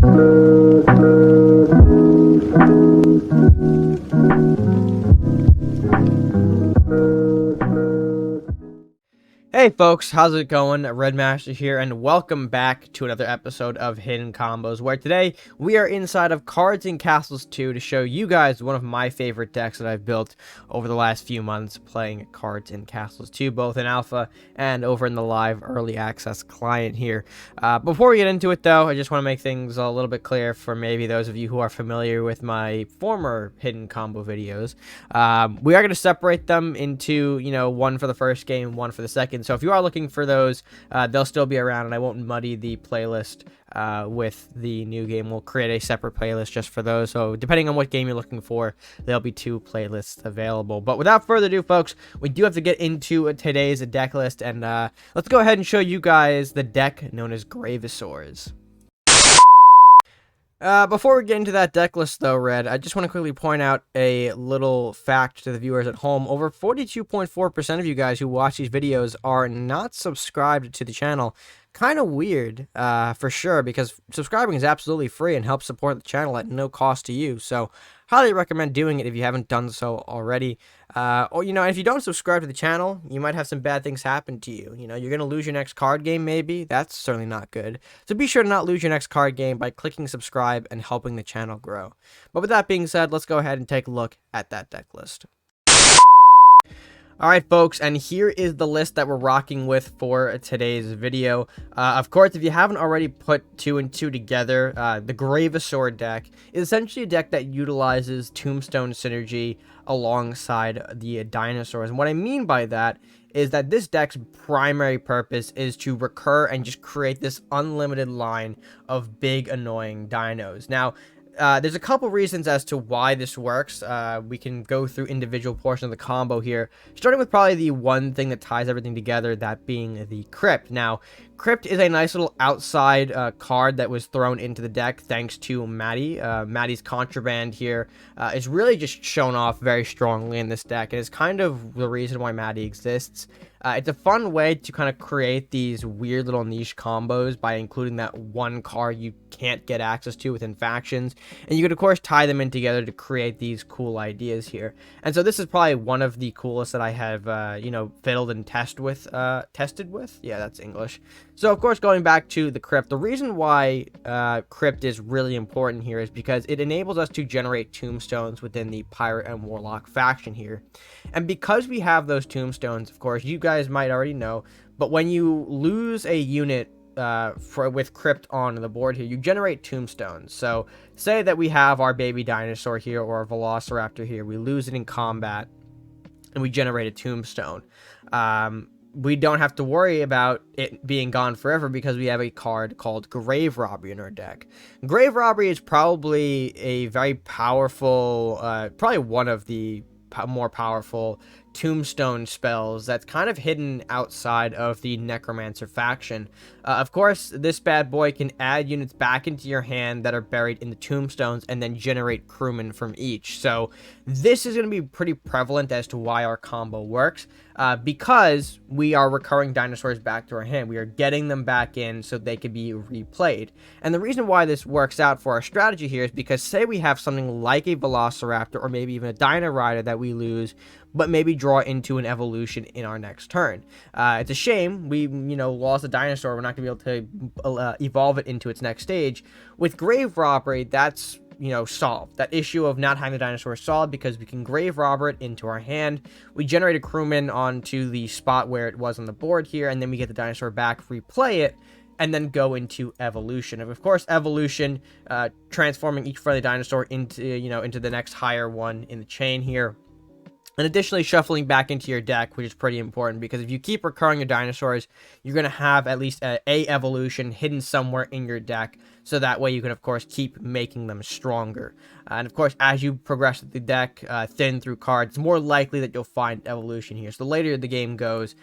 Hey folks, how's it going? RedMaster here, and welcome back to another episode of Hidden Combos, where today we are inside of Cards and Castles 2 to show you guys one of my favorite decks that I've built over the last few months playing Cards and Castles 2, both in alpha and over in the live early access client here. Before we get into it though, I just want to make things a little bit clear for maybe those of you who are familiar with my former Hidden Combo videos. We are going to separate them into, one for the first game, one for the second. So if you are looking for those, they'll still be around, and I won't muddy the playlist with the new game. We'll create a separate playlist just for those. So depending on what game you're looking for, there'll be two playlists available. But without further ado, folks, we do have to get into today's deck list, and let's go ahead and show you guys the deck known as Graveosaurs. Before we get into that deck list though, Red, I just want to quickly point out a little fact to the viewers at home. Over 42.4% of you guys who watch these videos are not subscribed to the channel. Kind of weird, for sure, because subscribing is absolutely free and helps support the channel at no cost to you. So, highly recommend doing it if you haven't done so already. Or, if you don't subscribe to the channel, you might have some bad things happen to you. You're going to lose your next card game, maybe. That's certainly not good. So be sure to not lose your next card game by clicking subscribe and helping the channel grow. But with that being said, let's go ahead and take a look at that deck list. Alright folks, and here is the list that we're rocking with for today's video. Of course, if you haven't already put two and two together, the Graveosaur deck is essentially a deck that utilizes Tombstone synergy alongside the dinosaurs. And what I mean by that is that this deck's primary purpose is to recur and just create this unlimited line of big annoying dinos. Now, there's a couple reasons as to why this works. We can go through individual portions of the combo here, starting with probably the one thing that ties everything together, that being the Crypt. Now, Crypt is a nice little outside card that was thrown into the deck thanks to Maddie. Maddie's Contraband here is really just shown off very strongly in this deck, and it's kind of the reason why Maddie exists. It's a fun way to kind of create these weird little niche combos by including that one card you can't get access to within factions, and you could of course tie them in together to create these cool ideas here. And so this is probably one of the coolest that I have fiddled and tested with. Yeah, that's English. So of course, going back to the Crypt, the reason why Crypt is really important here is because it enables us to generate tombstones within the Pirate and Warlock faction here. And because we have those tombstones, of course, you guys might already know, but when you lose a unit with Crypt on the board here, you generate tombstones. So say that we have our baby dinosaur here or our Velociraptor here, we lose it in combat, and we generate a tombstone. We don't have to worry about it being gone forever because we have a card called Grave Robbery in our deck. Grave Robbery is probably a very powerful, probably one of the more powerful tombstone spells that's kind of hidden outside of the Necromancer faction. Of course, this bad boy can add units back into your hand that are buried in the tombstones and then generate crewmen from each. So this is going to be pretty prevalent as to why our combo works, because we are recurring dinosaurs back to our hand. We are getting them back in so they can be replayed. And the reason why this works out for our strategy here is because say we have something like a Velociraptor or maybe even a Dino Rider that we lose, but maybe draw into an evolution in our next turn. It's a shame we, lost a dinosaur. We're not going to be able to evolve it into its next stage. With Grave Robbery, that's, solved. That issue of not having the dinosaur solved because we can Grave Robber it into our hand. We generate a crewman onto the spot where it was on the board here, and then we get the dinosaur back, replay it, and then go into evolution. And of course, evolution, transforming each friendly dinosaur into, into the next higher one in the chain here. And additionally, shuffling back into your deck, which is pretty important, because if you keep recurring your dinosaurs, you're going to have at least a evolution hidden somewhere in your deck, so that way you can, of course, keep making them stronger. And of course, as you progress the deck thin through cards, it's more likely that you'll find evolution here. So the later the game goes,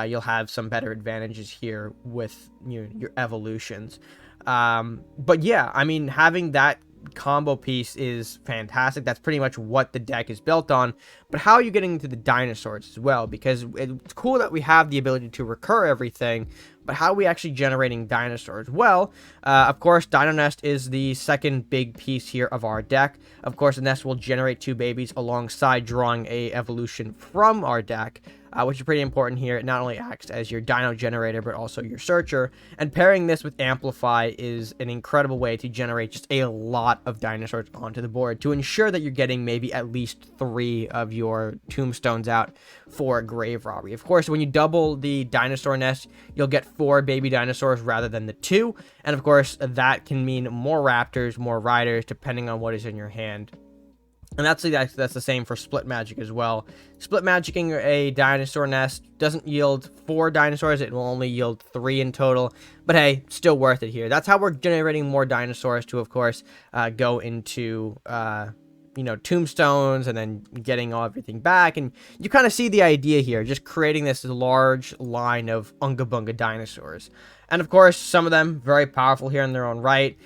you'll have some better advantages here with your evolutions. But yeah, I mean, having that combo piece is fantastic. That's pretty much what the deck is built on. But how are you getting into the dinosaurs as well? Because it's cool that we have the ability to recur everything, but how are we actually generating dinosaurs? Well, of course, Dino Nest is the second big piece here of our deck. Of course, the nest will generate 2 babies alongside drawing a evolution from our deck. Which is pretty important here. It not only acts as your dino generator, but also your searcher. And pairing this with Amplify is an incredible way to generate just a lot of dinosaurs onto the board to ensure that you're getting maybe at least 3 of your tombstones out for grave robbery. Of course, when you double the dinosaur nest, you'll get 4 baby dinosaurs rather than the 2. And of course, that can mean more raptors, more riders, depending on what is in your hand. And that's the same for split magic as well. Split magicking a dinosaur nest doesn't yield 4 dinosaurs. It will only yield 3 in total. But hey, still worth it here. That's how we're generating more dinosaurs to, of course, go into, tombstones and then getting everything back. And you kind of see the idea here, just creating this large line of Unga Bunga dinosaurs. And of course, some of them very powerful here in their own right.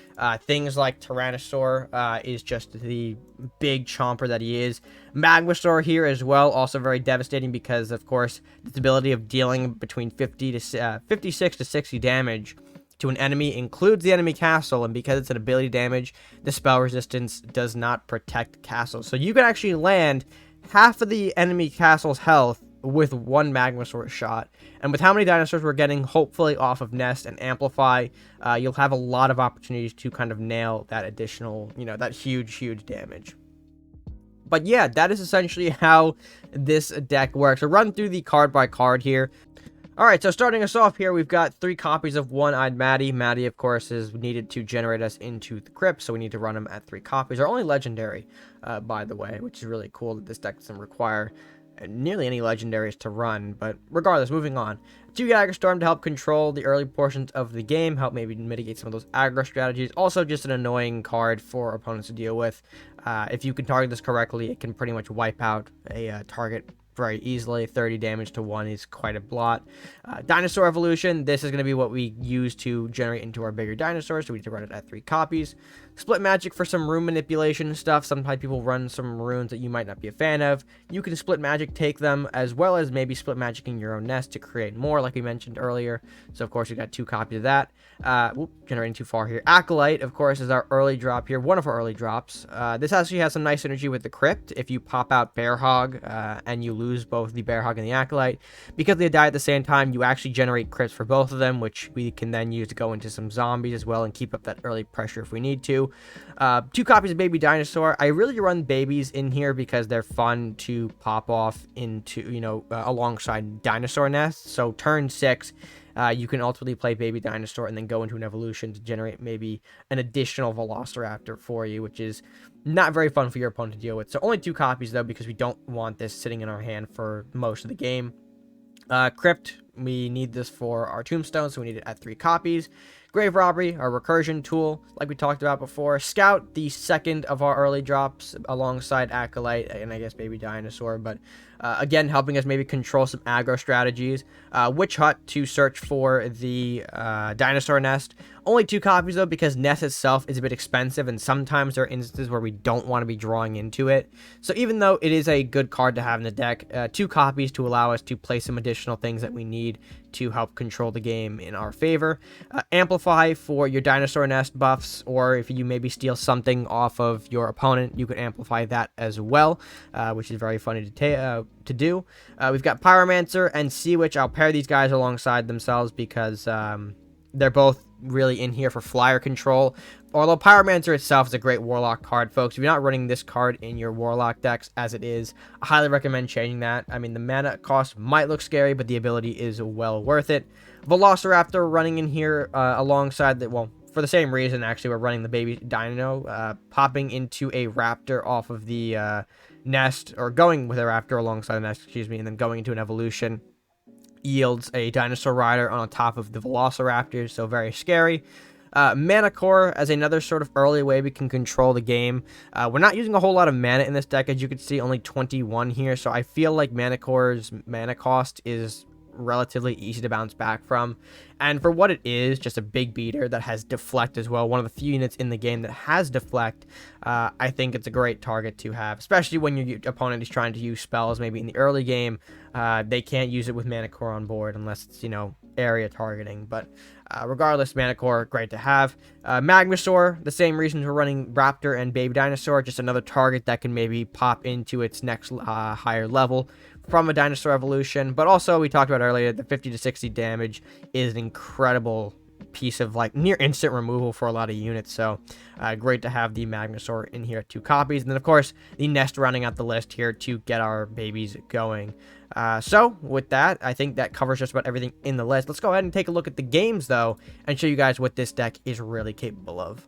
Things like Tyrannosaur is just the big chomper that he is. Magmasaur here as well, also very devastating because, of course, its ability of dealing between 56 to 60 damage to an enemy includes the enemy castle, and because it's an ability damage, the spell resistance does not protect castles. So you can actually land half of the enemy castle's health with 1 Magmasaur shot. And with how many dinosaurs we're getting, hopefully off of Nest and Amplify, you'll have a lot of opportunities to kind of nail that additional, that huge damage. But yeah, that is essentially how this deck works. So run through the card by card here. Alright, so starting us off here, we've got 3 copies of One-Eyed Maddie. Maddie, of course, is needed to generate us into the crypt, so we need to run them at 3 copies. They're only legendary, by the way, which is really cool that this deck doesn't require nearly any legendaries to run. But regardless, moving on. 2 Aggro Storm to help control the early portions of the game, help maybe mitigate some of those aggro strategies. Also, just an annoying card for opponents to deal with. If you can target this correctly, it can pretty much wipe out a target very easily. 30 damage to 1 is quite a blot. Dinosaur Evolution, this is going to be what we use to generate into our bigger dinosaurs, so we need to run it at 3 copies. Split Magic for some rune manipulation stuff. Sometimes people run some runes that you might not be a fan of. You can Split Magic take them, as well as maybe Split Magic in your own nest to create more, like we mentioned earlier. So of course we got 2 copies of that. Generating too far here. Acolyte, of course, is our early drop here, one of our early drops. This actually has some nice synergy with the Crypt. If you pop out Bear Hog and you lose both the Bear Hog and the Acolyte, because they die at the same time, you actually generate crypts for both of them, which we can then use to go into some zombies as well and keep up that early pressure if we need to. 2 copies of Baby Dinosaur. I really run babies in here because they're fun to pop off into, alongside Dinosaur Nests. So turn 6, you can ultimately play Baby Dinosaur and then go into an evolution to generate maybe an additional Velociraptor for you, which is not very fun for your opponent to deal with. So only 2 copies though, because we don't want this sitting in our hand for most of the game. Crypt, we need this for our tombstone, so we need it at 3 copies. Grave Robbery, our recursion tool, like we talked about before. Scout, the second of our early drops, alongside Acolyte and I guess Baby Dinosaur, but again, helping us maybe control some aggro strategies. Witch Hut to search for the dinosaur nest. Only 2 copies though, because nest itself is a bit expensive, and sometimes there are instances where we don't want to be drawing into it. So even though it is a good card to have in the deck, 2 copies to allow us to play some additional things that we need to help control the game in our favor. Amplify for your dinosaur nest buffs, or if you maybe steal something off of your opponent, you can amplify that as well, which is very funny to do. We've got Pyromancer and Sea Witch. I'll pair these guys alongside themselves because they're both really in here for flyer control. Although Pyromancer itself is a great Warlock card, folks. If you're not running this card in your Warlock decks as it is, I highly recommend changing that. I mean, the mana cost might look scary, but the ability is well worth it. Velociraptor running in here alongside the, well, for the same reason, actually, we're running the Baby Dino, popping into a Raptor off of the nest, or going with a Raptor alongside the nest, excuse me, and then going into an evolution. Yields a Dinosaur Rider on top of the Velociraptors, so very scary. Mana Core as another sort of early way we can control the game. We're not using a whole lot of mana in this deck, as you can see, only 21 here, so I feel like Mana Core's mana cost is relatively easy to bounce back from. And for what it is, just a big beater that has deflect as well, one of the few units in the game that has deflect, I think it's a great target to have, especially when your opponent is trying to use spells maybe in the early game. They can't use it with Mana Core on board unless it's, area targeting. But regardless, Mana Core, great to have. Magmasaur, the same reasons we're running Raptor and Baby Dinosaur, just another target that can maybe pop into its next higher level from a dinosaur evolution. But also, we talked about earlier, the 50 to 60 damage is an incredible piece of near instant removal for a lot of units. So great to have the Magmasaur in here, 2 copies. And then of course the Nest rounding out the list here to get our babies going. So with that, I think that covers just about everything in the list. Let's go ahead and take a look at the games though and show you guys what this deck is really capable of.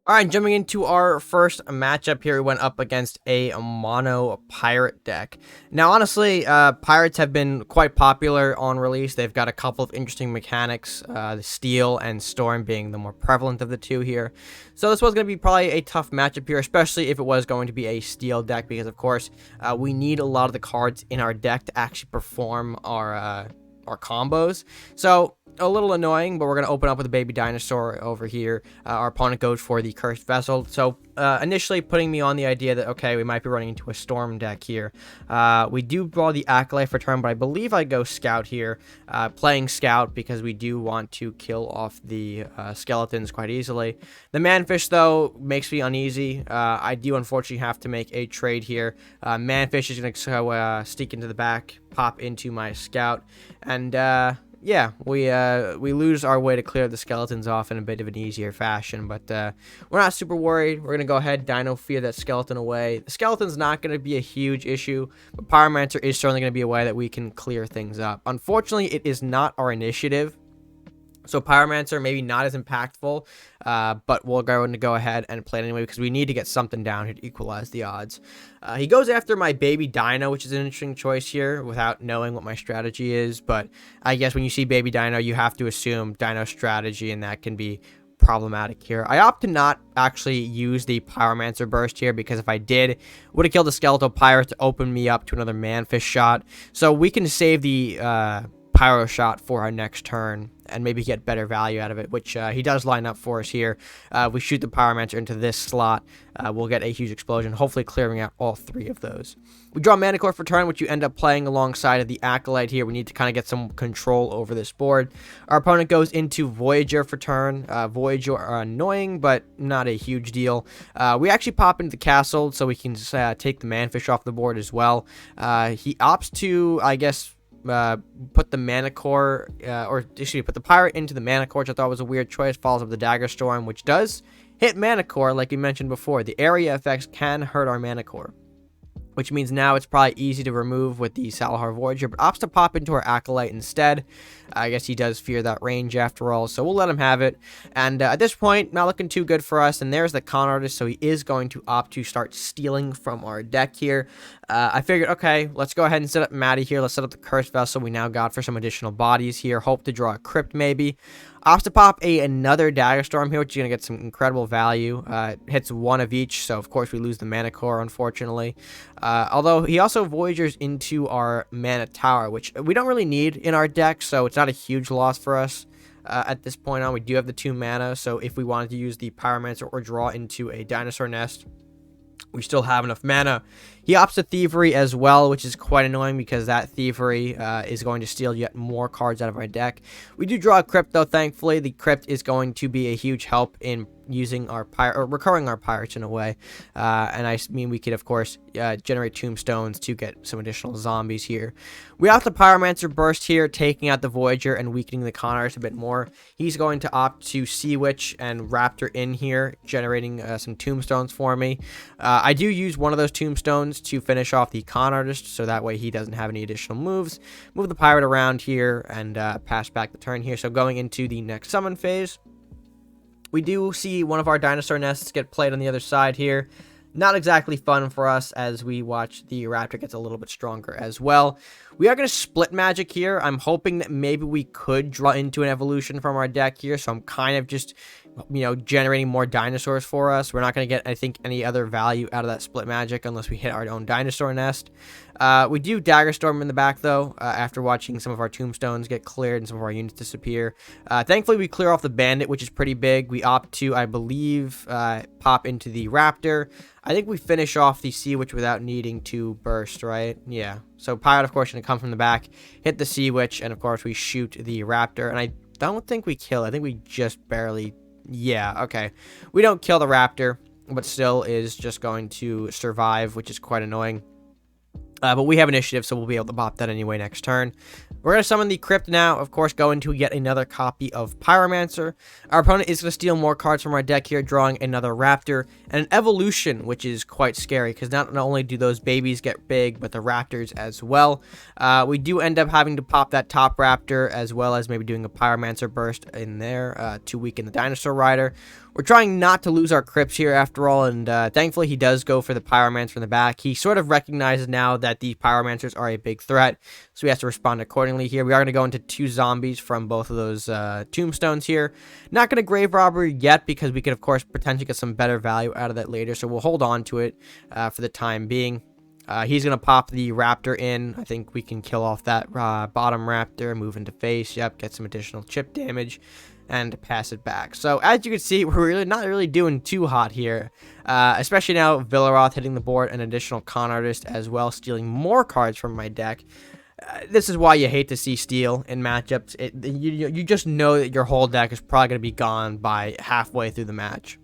Alright, jumping into our first matchup here, we went up against a mono pirate deck. Now, honestly, pirates have been quite popular on release. They've got a couple of interesting mechanics, the steel and storm being the more prevalent of the two here. So this was going to be probably a tough matchup here, especially if it was going to be a steel deck, because of course, we need a lot of the cards in our deck to actually perform our combos. So a little annoying, but we're going to open up with a Baby Dinosaur over here. Our opponent goes for the Cursed Vessel. So initially putting me on the idea that, okay, we might be running into a Storm deck here. We do draw the Acolyte for turn, but I believe I go Scout here. Playing Scout because we do want to kill off the skeletons quite easily. The Manfish, though, makes me uneasy. I do unfortunately have to make a trade here. Manfish is going to sneak into the back, pop into my Scout, and yeah, we lose our way to clear the skeletons off in a bit of an easier fashion, but we're not super worried. We're going to go ahead, Dino Fear that skeleton away. The skeleton's not going to be a huge issue, but Pyromancer is certainly going to be a way that we can clear things up. Unfortunately, it is not our initiative, so Pyromancer maybe not as impactful, but we're going to go ahead and play it anyway because we need to get something down here to equalize the odds. He goes after my Baby Dino, which is an interesting choice here without knowing what my strategy is, but I guess when you see Baby Dino, you have to assume Dino strategy, and that can be problematic here. I opt to not actually use the Pyromancer burst here because if I did, would have killed the Skeletal Pirate to open me up to another Manfish shot. So we can save the Pyro shot for our next turn and maybe get better value out of it, which he does line up for us here. We shoot the Pyromancer into this slot. We'll get a huge explosion, hopefully clearing out all 3 of those. We draw Mana Core for turn, which you end up playing alongside of the Acolyte here. We need to kind of get some control over this board. Our opponent goes into Voyager for turn. Voyager are annoying, but not a huge deal. We actually pop into the castle, so we can just, take the Manfish off the board as well. He opts to, I guess, put the Mana Core, or excuse me, put the Pirate into the Mana Core, which I thought was a weird choice. Follows up the Dagger Storm, which does hit Mana Core, like we mentioned before. The area effects can hurt our Mana Core, which means now it's probably easy to remove with the Salahar Voyager, but opts to pop into our Acolyte instead. I guess he does fear that range after all, so we'll let him have it. And at this point, not looking too good for us, and there's the Con Artist, so he is going to opt to start stealing from our deck here. I figured, okay, let's go ahead and set up Maddie here. Let's set up the Cursed Vessel we now got for some additional bodies here. Hope to draw a Crypt maybe. Opts to pop another Dagger Storm here, which is going to get some incredible value. Hits 1 of each, so of course we lose the Mana Core, unfortunately. Although he also Voyagers into our Mana Tower, which we don't really need in our deck, so it's not a huge loss for us. At this point on, we do have the 2 mana, so if we wanted to use the Pyromancer or draw into a Dinosaur Nest, we still have enough mana. He opts to Thievery as well, which is quite annoying because that Thievery is going to steal yet more cards out of our deck. We do draw a Crypt, though, thankfully. The Crypt is going to be a huge help in using our recurring our pirates in a way. And I mean, we could, of course, generate tombstones to get some additional zombies here. We opt the Pyromancer burst here, taking out the Voyager and weakening the Con Artist a bit more. He's going to opt to Sea Witch and Raptor in here, generating some tombstones for me. I do use one of those tombstones to finish off the Con Artist, so that way he doesn't have any additional moves. Move the Pirate around here and pass back the turn here. So going into the next summon phase, we do see one of our Dinosaur Nests get played on the other side here. Not exactly fun for us as we watch the Raptor gets a little bit stronger as well. We are going to split magic here. I'm hoping that maybe we could draw into an evolution from our deck here. So I'm kind of just, generating more dinosaurs for us. We're not going to get, I think, any other value out of that split magic unless we hit our own dinosaur nest. We do Dagger Storm in the back, though, after watching some of our tombstones get cleared and some of our units disappear. Thankfully, we clear off the bandit, which is pretty big. We opt to, I believe, pop into the raptor. I think we finish off the Sea Witch without needing to burst, right? Yeah. So Pirate, of course, going to come from the back, hit the Sea Witch, and, of course, we shoot the raptor. And I don't think we kill. I think we just barely... Yeah, okay. We don't kill the raptor, but still is just going to survive, which is quite annoying. But we have initiative, so we'll be able to pop that anyway next turn. We're going to summon the Crypt now, of course, go into yet another copy of Pyromancer. Our opponent is going to steal more cards from our deck here, drawing another Raptor, and an Evolution, which is quite scary, because not only do those babies get big, but the Raptors as well. We do end up having to pop that top Raptor, as well as maybe doing a Pyromancer burst in there to weaken the Dinosaur Rider. We're trying not to lose our Crypts here after all, and thankfully he does go for the Pyromancer in the back. He sort of recognizes now that the Pyromancers are a big threat, so he has to respond accordingly here. We are going to go into 2 zombies from both of those tombstones here. Not going to Grave Robbery yet, because we could, of course, potentially get some better value out of that later, so we'll hold on to it for the time being. He's going to pop the Raptor in. I think we can kill off that bottom Raptor, move into face, yep, get some additional chip damage, and pass it back. So as you can see, we're really not really doing too hot here, especially now Villaroth hitting the board, an additional Con Artist as well, stealing more cards from my deck. This is why you hate to see steal in matchups. You just know that your whole deck is probably going to be gone by halfway through the match.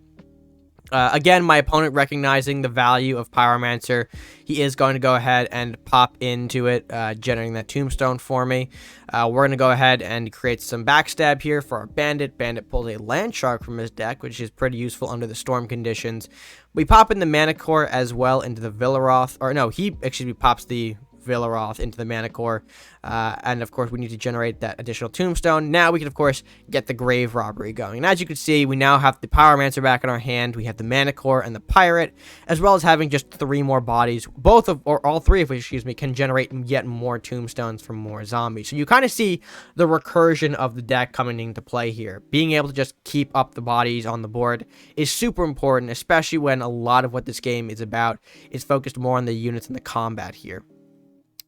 Again, my opponent recognizing the value of Pyromancer, he is going to go ahead and pop into it, generating that tombstone for me. We're going to go ahead and create some backstab here for our bandit. Bandit pulls a land shark from his deck, which is pretty useful under the storm conditions. We pop in the Manicore as well into the Villaroth, or no, he pops the Villaroth into the Manicore, and of course we need to generate that additional tombstone. Now we can of course get the Grave Robbery going, and as you can see, we now have the Pyromancer back in our hand. We have the Manicore and the Pirate, as well as having just 3 more bodies, all three of which, can generate yet more tombstones from more zombies. So you kind of see the recursion of the deck coming into play here. Being able to just keep up the bodies on the board is super important, especially when a lot of what this game is about is focused more on the units and the combat here.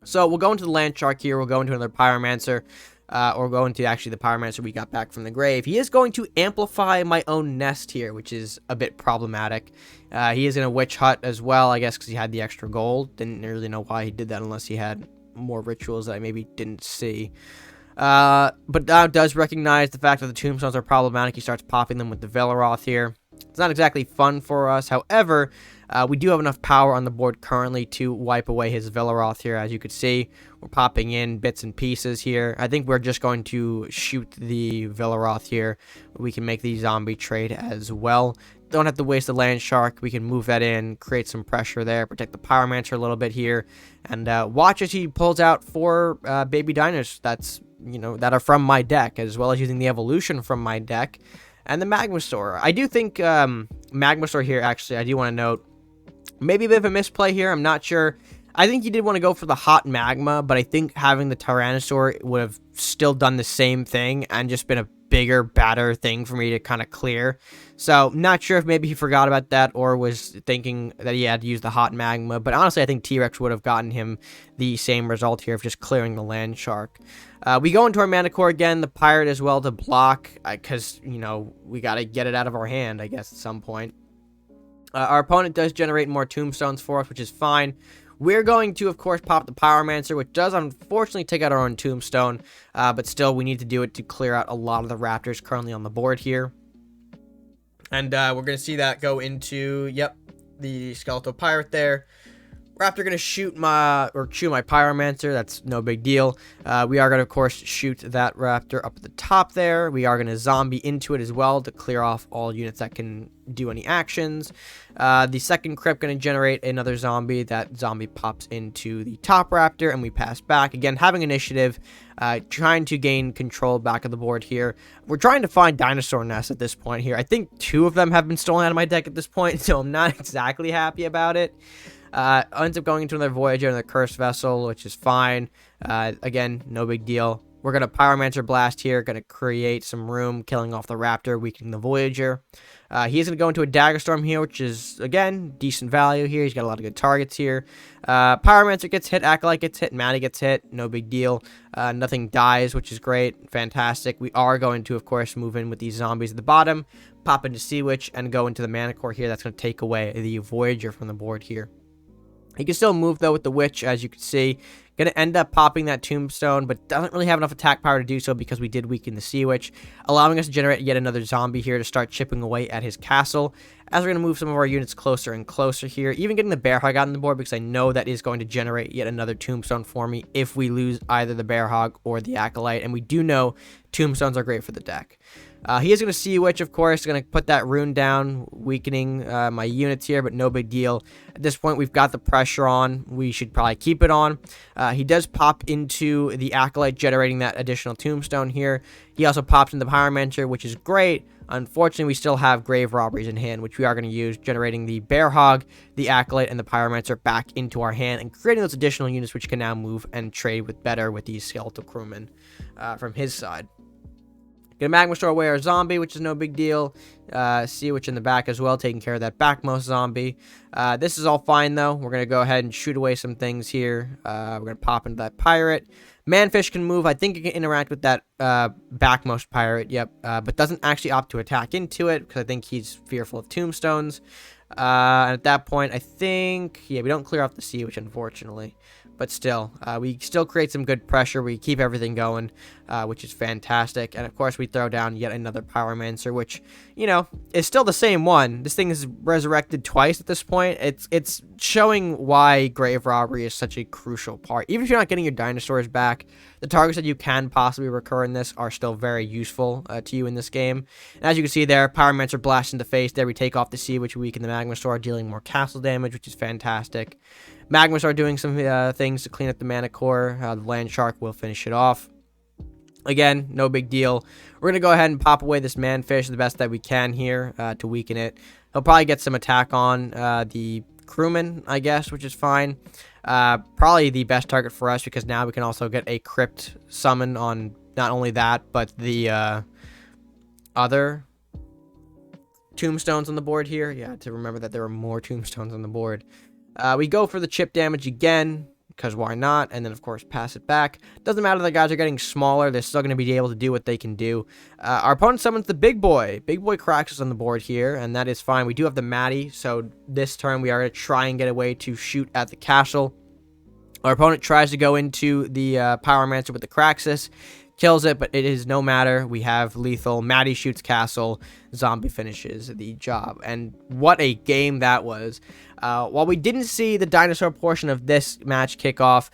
So we'll go into the Land Shark here, we'll go into another Pyromancer, or go into actually the Pyromancer we got back from the grave. He is going to amplify my own nest here, which is a bit problematic. He is in a Witch Hut as well, I guess because he had the extra gold. Didn't really know why he did that unless he had more rituals that I maybe didn't see. But now does recognize the fact that the tombstones are problematic. He starts popping them with the Villaroth here. It's not exactly fun for us. However, we do have enough power on the board currently to wipe away his Villaroth here. As you can see, we're popping in bits and pieces here. I think we're just going to shoot the Villaroth here. We can make the zombie trade as well. Don't have to waste the Land Shark. We can move that in, create some pressure there, protect the Pyromancer a little bit here, and watch as he pulls out 4 baby dinos that are from my deck, as well as using the evolution from my deck and the Magmasaur. I do think Magmasaur here, actually, I do want to note, maybe a bit of a misplay here. I'm not sure. I think he did want to go for the hot magma, but I think having the Tyrannosaur would have still done the same thing and just been a bigger, badder thing for me to kind of clear. So, not sure if maybe he forgot about that or was thinking that he had to use the hot magma. But honestly, I think T-Rex would have gotten him the same result here of just clearing the Land Shark. We go into our Manicore again, the Pirate as well to block, because, we got to get it out of our hand, I guess, at some point. Our opponent does generate more tombstones for us, which is fine. We're going to, of course, pop the Pyromancer, which does unfortunately take out our own tombstone, but still, we need to do it to clear out a lot of the Raptors currently on the board here. And we're going to see that go into, yep, the Skeletal Pirate there. Raptor going to chew my Pyromancer. That's no big deal. We are going to, of course, shoot that Raptor up at the top there. We are going to zombie into it as well to clear off all units that can do any actions. The second Crypt going to generate another zombie. That zombie pops into the top Raptor, and we pass back. Again, having initiative, trying to gain control back of the board here. We're trying to find dinosaur nests at this point here. I think 2 of them have been stolen out of my deck at this point, so I'm not exactly happy about it. Ends up going into another Voyager and the Cursed Vessel, which is fine. Again, no big deal. We're going to Pyromancer Blast here, going to create some room, killing off the Raptor, weakening the Voyager. He's going to go into a Dagger Storm here, which is, again, decent value here. He's got a lot of good targets here. Pyromancer gets hit, Acolyte gets hit, Maddie gets hit, no big deal. Nothing dies, which is great, fantastic. We are going to, of course, move in with these zombies at the bottom, pop into Sea Witch, and go into the Mana Core here. That's going to take away the Voyager from the board here. He can still move, though, with the Witch, as you can see. Going to end up popping that Tombstone, but doesn't really have enough attack power to do so because we did weaken the Sea Witch, allowing us to generate yet another zombie here to start chipping away at his castle. As we're going to move some of our units closer and closer here, even getting the Bear Hog out on the board because I know that is going to generate yet another Tombstone for me if we lose either the Bear Hog or the Acolyte, and we do know Tombstones are great for the deck. He is going to Sea Witch, of course, going to put that rune down, weakening my units here, but no big deal. At this point, we've got the pressure on. We should probably keep it on. He does pop into the Acolyte, generating that additional Tombstone here. He also pops in the Pyromancer, which is great. Unfortunately, we still have Grave Robberies in hand, which we are going to use, generating the Bear Hog, the Acolyte, and the Pyromancer back into our hand, and creating those additional units which can now move and trade with better with these Skeletal Crewmen from his side. Gonna Magma Store away our zombie, which is no big deal. Sea Witch in the back as well, taking care of that backmost zombie. This is all fine, though. We're going to go ahead and shoot away some things here. We're going to pop into that pirate. Manfish can move. I think it can interact with that backmost pirate, yep. But doesn't actually opt to attack into it because I think he's fearful of tombstones. And at that point, I think, yeah, we don't clear off the Sea Witch, unfortunately. But still, we still create some good pressure. We keep everything going, which is fantastic. And, of course, we throw down yet another Pyromancer, which, you know, is still the same one. This thing is resurrected twice at this point. It's showing why Grave Robbery is such a crucial part. Even if you're not getting your dinosaurs back, the targets that you can possibly recur in this are still very useful to you in this game. And as you can see there, Pyromancer blast in the face. There we take off the Sea Witch, we weaken the Magma Store, dealing more castle damage, which is fantastic. Magmas are doing some things to clean up the Mana Core. The Land Shark will finish it off. Again, no big deal. We're going to go ahead and pop away this Manfish the best that we can here to weaken it. He'll probably get some attack on the Crewman, I guess, which is fine. Probably the best target for us because now we can also get a Crypt summon on not only that, but the other tombstones on the board here. Yeah, to remember that there are more tombstones on the board. We go for the chip damage again, because why not? And then, of course, pass it back. Doesn't matter, the guys are getting smaller. They're still going to be able to do what they can do. Our opponent summons the Big Boy. Big Boy cracks us on the board here, and that is fine. We do have the Maddie, so this turn we are going to try and get a way to shoot at the castle. Our opponent tries to go into the Pyromancer with the Craxus. Kills it, but it is no matter. We have lethal. Maddie shoots castle. Zombie finishes the job. And what a game that was. While we didn't see the dinosaur portion of this match kick off,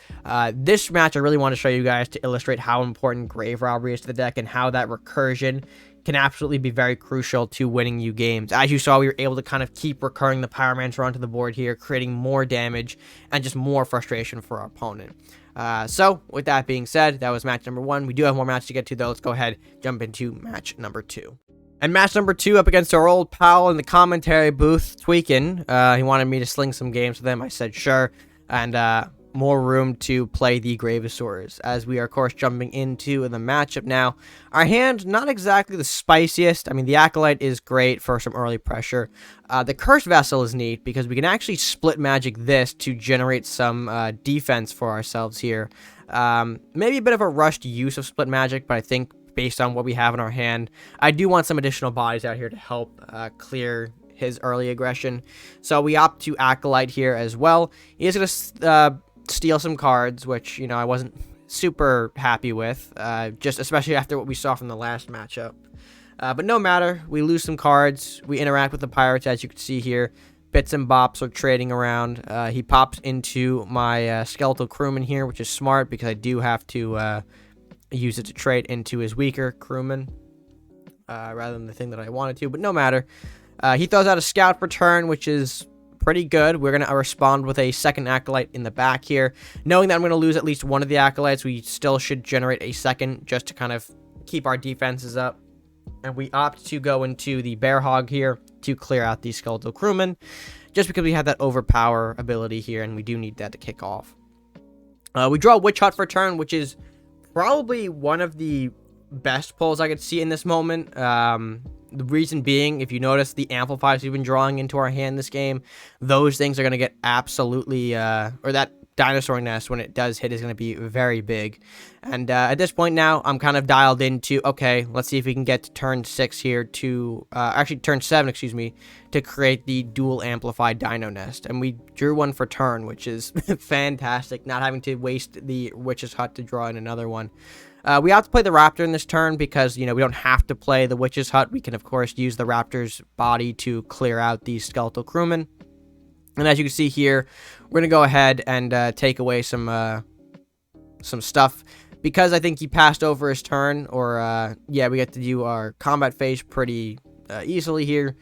this match I really want to show you guys to illustrate how important Grave Robbery is to the deck and how that recursion can absolutely be very crucial to winning you games. As you saw, we were able to kind of keep recurring the Pyromancer onto the board here, creating more damage and just more frustration for our opponent. So, with that being said, that was match number 1. We do have more matches to get to, though. Let's go ahead jump into match number 2. And match number 2 up against our old pal in the commentary booth, Tweakin. He wanted me to sling some games with him. I said sure. And more room to play the Graveosaurs, as we are, of course, jumping into the matchup now. Our hand, not exactly the spiciest. I mean, the Acolyte is great for some early pressure. The Cursed Vessel is neat because we can actually split magic this to generate some defense for ourselves here. Maybe a bit of a rushed use of split magic, but I think based on what we have in our hand, I do want some additional bodies out here to help clear his early aggression. So we opt to Acolyte here as well. He is going to steal some cards, which, you know, I wasn't super happy with, just especially after what we saw from the last matchup. But no matter, we lose some cards. We interact with the pirates, as you can see here. Bits and bops are trading around. He pops into my skeletal crewman here, which is smart because I do have to use it to trade into his weaker crewman rather than the thing that I wanted to, but no matter. He throws out a scout per turn, which is pretty good. We're going to respond with a second Acolyte in the back here. Knowing that I'm going to lose at least one of the Acolytes, we still should generate a second just to kind of keep our defenses up. And we opt to go into the Bear Hog here to clear out the Skeletal Crewman. just because we have that overpower ability here, and we do need that to kick off. We draw Witch Hut for turn, which is probably one of the best pulls I could see in this moment. The reason being, if you notice the amplifiers we've been drawing into our hand this game, those things are going to get absolutely, or that dinosaur nest, when it does hit, is going to be very big. And at this point now, I'm kind of dialed into, okay, let's see if we can get to turn 6 here to, actually turn 7, excuse me, to create the dual amplified dino nest. And we drew one for turn, which is fantastic, not having to waste the Witch's Hut to draw in another one. We have to play the Raptor in this turn because, you know, we don't have to play the Witch's Hut. We can, of course, use the Raptor's body to clear out these skeletal crewmen. And as you can see here, we're going to go ahead and take away some stuff. Because I think he passed over his turn, or, yeah, we get to do our combat phase pretty easily here.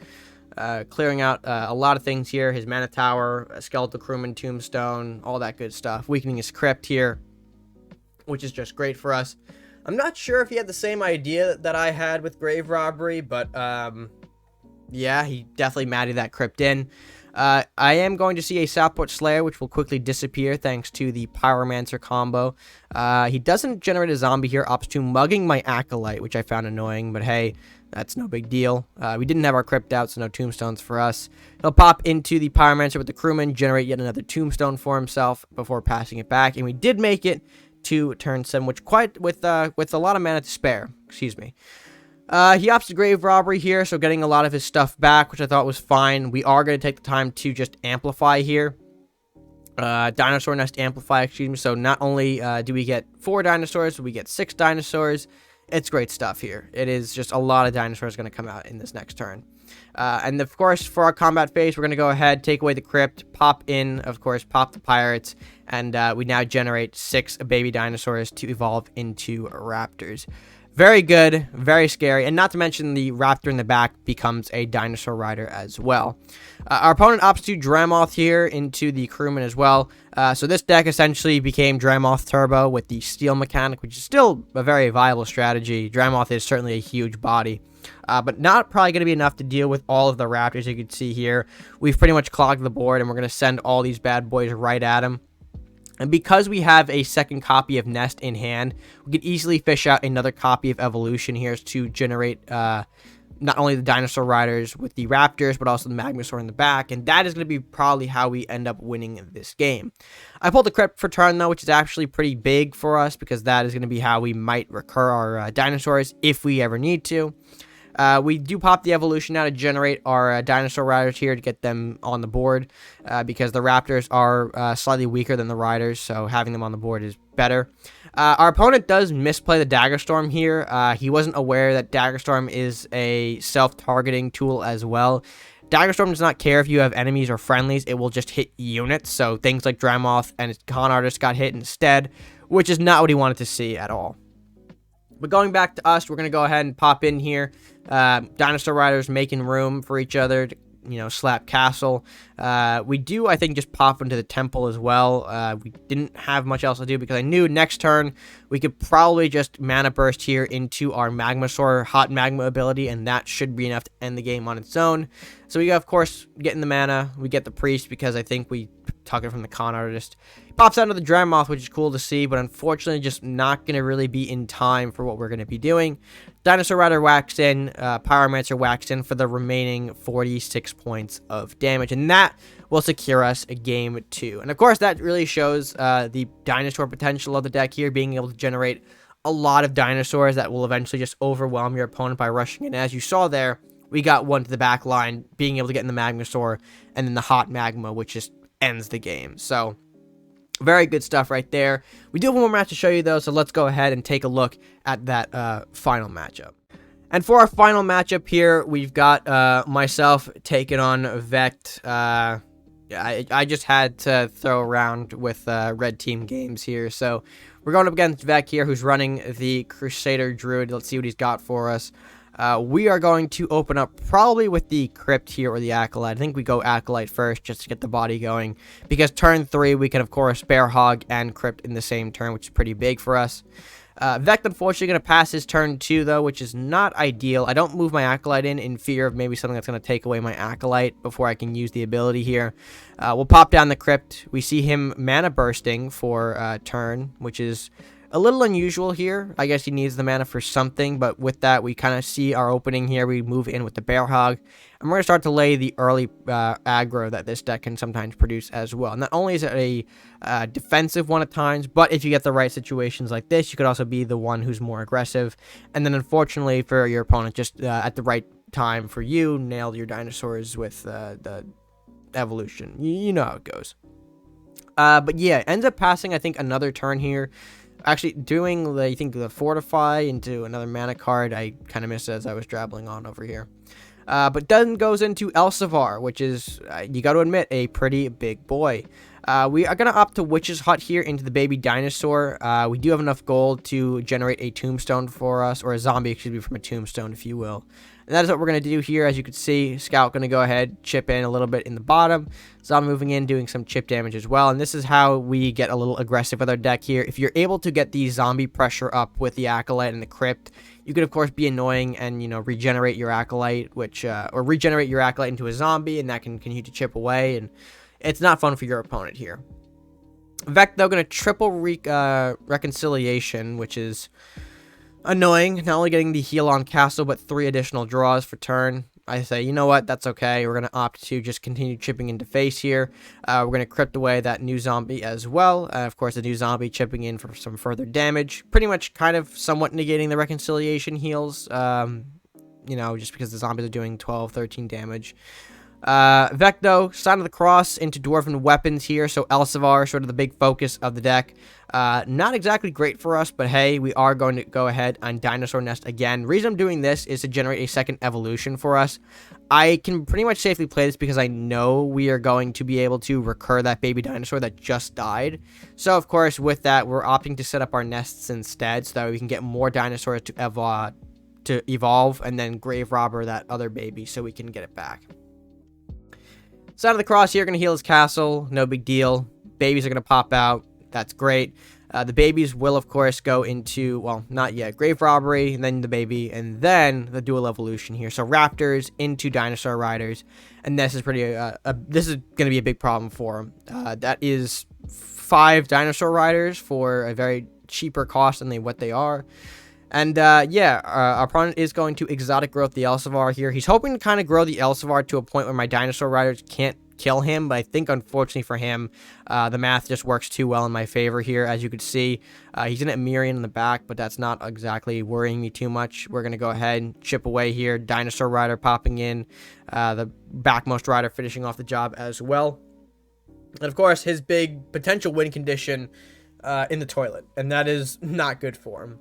Clearing out a lot of things here. His mana tower, skeletal crewman, tombstone, all that good stuff. Weakening his crypt here, which is just great for us. I'm not sure if he had the same idea that I had with grave robbery, but yeah, he definitely matted that crypt in. I am going to see a Southport Slayer, which will quickly disappear thanks to the Pyromancer combo. He doesn't generate a zombie here, opts to mugging my Acolyte, which I found annoying, but hey, that's no big deal. We didn't have our crypt out, so no tombstones for us. He'll pop into the Pyromancer with the crewman, generate yet another tombstone for himself before passing it back, and we did make it to turn 7, which quite with a lot of mana to spare. Excuse me. He opts to grave robbery here, so getting a lot of his stuff back, which I thought was fine. We are going to take the time to just amplify here. Dinosaur nest amplify, excuse me. So not only do we get 4 dinosaurs, we get 6 dinosaurs. It's great stuff here. It is just a lot of dinosaurs going to come out in this next turn. And of course, for our combat phase, we're going to go ahead, take away the crypt, pop in, of course, pop the pirates, and we now generate 6 baby dinosaurs to evolve into raptors. Very good, very scary, and not to mention the raptor in the back becomes a dinosaur rider as well. Our opponent opts to Dramoth here into the crewman as well. So this deck essentially became Dramoth Turbo with the steel mechanic, which is still a very viable strategy. Dramoth is certainly a huge body. But not probably going to be enough to deal with all of the raptors you can see here. We've pretty much clogged the board, and we're going to send all these bad boys right at him. And because we have a second copy of Nest in hand, we can easily fish out another copy of Evolution here to generate not only the Dinosaur Riders with the Raptors, but also the Magmasaur in the back. And that is going to be probably how we end up winning this game. I pulled the Crypt for turn, though, which is actually pretty big for us, because that is going to be how we might recur our dinosaurs if we ever need to. We do pop the Evolution now to generate our Dinosaur Riders here to get them on the board, because the Raptors are slightly weaker than the Riders, so having them on the board is better. Our opponent does misplay the Dagger Storm here. He wasn't aware that Dagger Storm is a self-targeting tool as well. Dagger Storm does not care if you have enemies or friendlies, it will just hit units, so things like Dramoth and his Con Artist got hit instead, which is not what he wanted to see at all. But going back to us, we're going to go ahead and pop in here. Dinosaur Riders making room for each other to, you know, slap castle. We do, I think, just pop into the temple as well. We didn't have much else to do because I knew next turn we could probably just mana burst here into our Magmasaur hot magma ability, and that should be enough to end the game on its own. So we, of course, getting the mana. We get the priest because I think we took it from the Con Artist. Pops out of the Dramoth, which is cool to see, but unfortunately just not going to really be in time for what we're going to be doing. Dinosaur Rider whacks in, Pyromancer whacks in for the remaining 46 points of damage, and that will secure us a game 2. And of course, that really shows the dinosaur potential of the deck here, being able to generate a lot of dinosaurs that will eventually just overwhelm your opponent by rushing in. As you saw there, we got one to the back line, being able to get in the Magmasaur, and then the hot magma, which just ends the game. So very good stuff right there. We do have one more match to show you, though, so let's go ahead and take a look at that final matchup. And for our final matchup here, we've got myself taking on Vect. I just had to throw around with Red Team games here, so we're going up against Vect here, who's running the Crusader Druid. Let's see what he's got for us. We are going to open up probably with the Crypt here or the Acolyte. I think we go Acolyte first just to get the body going, because turn 3 we can of course Bear Hog and Crypt in the same turn, which is pretty big for us. Vect, unfortunately, going to pass his turn 2, though, which is not ideal. I don't move my Acolyte in fear of maybe something that's going to take away my Acolyte before I can use the ability here. We'll pop down the Crypt. We see him mana bursting for turn, which is a little unusual here. I guess he needs the mana for something, but with that, we kind of see our opening here. We move in with the Bear Hog, and we're going to start to lay the early aggro that this deck can sometimes produce as well. Not only is it a defensive one at times, but if you get the right situations like this, you could also be the one who's more aggressive. And then unfortunately for your opponent, just at the right time for you, nail your dinosaurs with the evolution. You know how it goes. But yeah, ends up passing, I think, another turn here. Actually, doing, I think, the Fortify into another mana card, I kind of missed as I was drabbling on over here. But then goes into Elsevier, which is, you got to admit, a pretty big boy. We are going to opt to Witch's Hut here into the baby dinosaur. We do have enough gold to generate a tombstone for us, or a zombie, excuse me, from a tombstone, if you will. And that is what we're going to do here. As you can see, Scout going to go ahead, chip in a little bit in the bottom. Zombie moving in, doing some chip damage as well. And this is how we get a little aggressive with our deck here. If you're able to get the zombie pressure up with the Acolyte and the Crypt, you could, of course, be annoying and, you know, regenerate your Acolyte, which, or regenerate your Acolyte into a zombie, and that can continue to chip away. And it's not fun for your opponent here. Vect, though, going to triple Reconciliation, which is annoying. Not only getting the heal on castle, but 3 additional draws for turn. I say, you know what, that's okay. We're going to opt to just continue chipping into face here. We're going to crypt away that new zombie as well. Of course, the new zombie chipping in for some further damage. Pretty much kind of somewhat negating the reconciliation heals. You know, just because the zombies are doing 12, 13 damage. Vecto, Sign of the Cross into Dwarven Weapons here, so Elsevier, sort of the big focus of the deck. Not exactly great for us, but hey, we are going to go ahead on Dinosaur Nest again. Reason I'm doing this is to generate a second evolution for us. I can pretty much safely play this because I know we are going to be able to recur that baby dinosaur that just died. So, of course, with that, we're opting to set up our nests instead so that we can get more dinosaurs to evolve, and then Grave Robber that other baby so we can get it back. Sign of the Cross here, going to heal his castle. No big deal. Babies are going to pop out. That's great. The babies will, of course, go into, well, not yet, Grave Robbery, and then the baby, and then the dual evolution here. So Raptors into Dinosaur Riders, and this is pretty, this is going to be a big problem for him. That is 5 Dinosaur Riders for a very cheaper cost than what they are. And, yeah, our opponent is going to Exotic Growth the Elsevier here. He's hoping to kind of grow the Elsevier to a point where my Dinosaur Riders can't kill him, but I think, unfortunately for him, the math just works too well in my favor here. As you can see, he's in a Mirian in the back, but that's not exactly worrying me too much. We're going to go ahead and chip away here. Dinosaur Rider popping in, the backmost rider finishing off the job as well. And, of course, his big potential win condition in the toilet, and that is not good for him.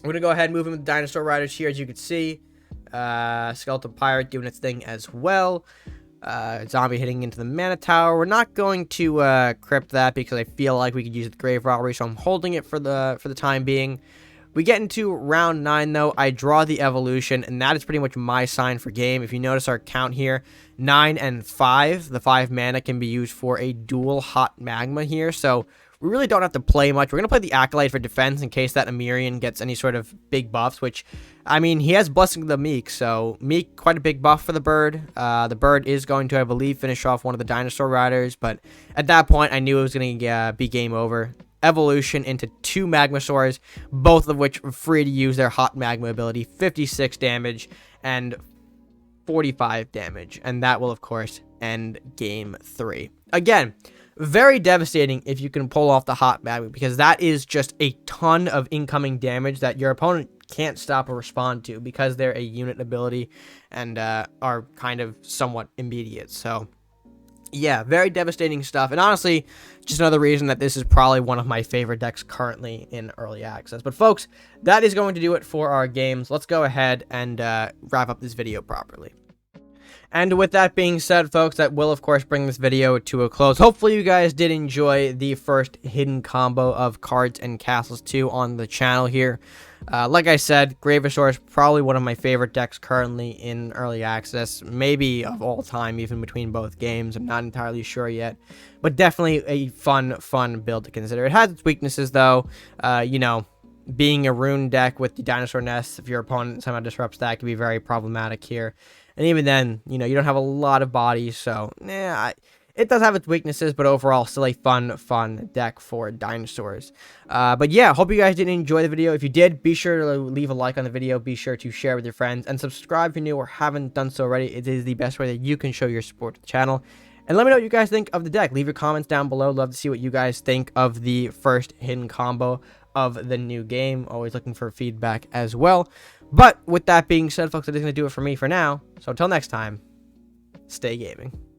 We're going to go ahead and move in with the Dinosaur Riders here, as you can see. Skeletal Pirate doing its thing as well. Zombie hitting into the Mana Tower. We're not going to crypt that because I feel like we could use the Grave Robbery, so I'm holding it for the time being. We get into round 9, though. I draw the evolution, and that is pretty much my sign for game. If you notice our count here, 9 and 5. The 5 mana can be used for a dual Hot Magma here, so we really don't have to play much. We're going to play the Acolyte for defense in case that Amirian gets any sort of big buffs, which, I mean, he has Blessing of the Meek, so Meek, quite a big buff for the bird. The bird is going to, I believe, finish off one of the Dinosaur Riders, but at that point, I knew it was going to be game over. Evolution into 2 Magmasaurs, both of which are free to use their Hot Magma ability, 56 damage and 45 damage, and that will, of course, end game 3. Again, very devastating if you can pull off the Hot Magma, because that is just a ton of incoming damage that your opponent can't stop or respond to because they're a unit ability and are kind of somewhat immediate. So, yeah, very devastating stuff. And honestly, just another reason that this is probably one of my favorite decks currently in early access. But folks, that is going to do it for our games. Let's go ahead and wrap up this video properly. And with that being said, folks, that will, of course, bring this video to a close. Hopefully, you guys did enjoy the first hidden combo of Cards and Castles 2 on the channel here. Like I said, Graveosaurs is probably one of my favorite decks currently in early access, maybe of all time, even between both games. I'm not entirely sure yet, but definitely a fun build to consider. It has its weaknesses, though. You know, being a rune deck with the dinosaur nest, if your opponent somehow disrupts that, can be very problematic here. And even then, you know, you don't have a lot of bodies, so it does have its weaknesses, but overall still a fun deck for dinosaurs. But yeah, hope you guys did enjoy the video. If you did, be sure to leave a like on the video, be sure to share with your friends, and subscribe if you're new or haven't done so already. It is the best way that you can show your support to the channel. And let me know what you guys think of the deck. Leave your comments down below. Love to see what you guys think of the first hidden combo of the new game. Always looking for feedback as well. But with that being said, folks, that is going to do it for me for now. So until next time, stay gaming.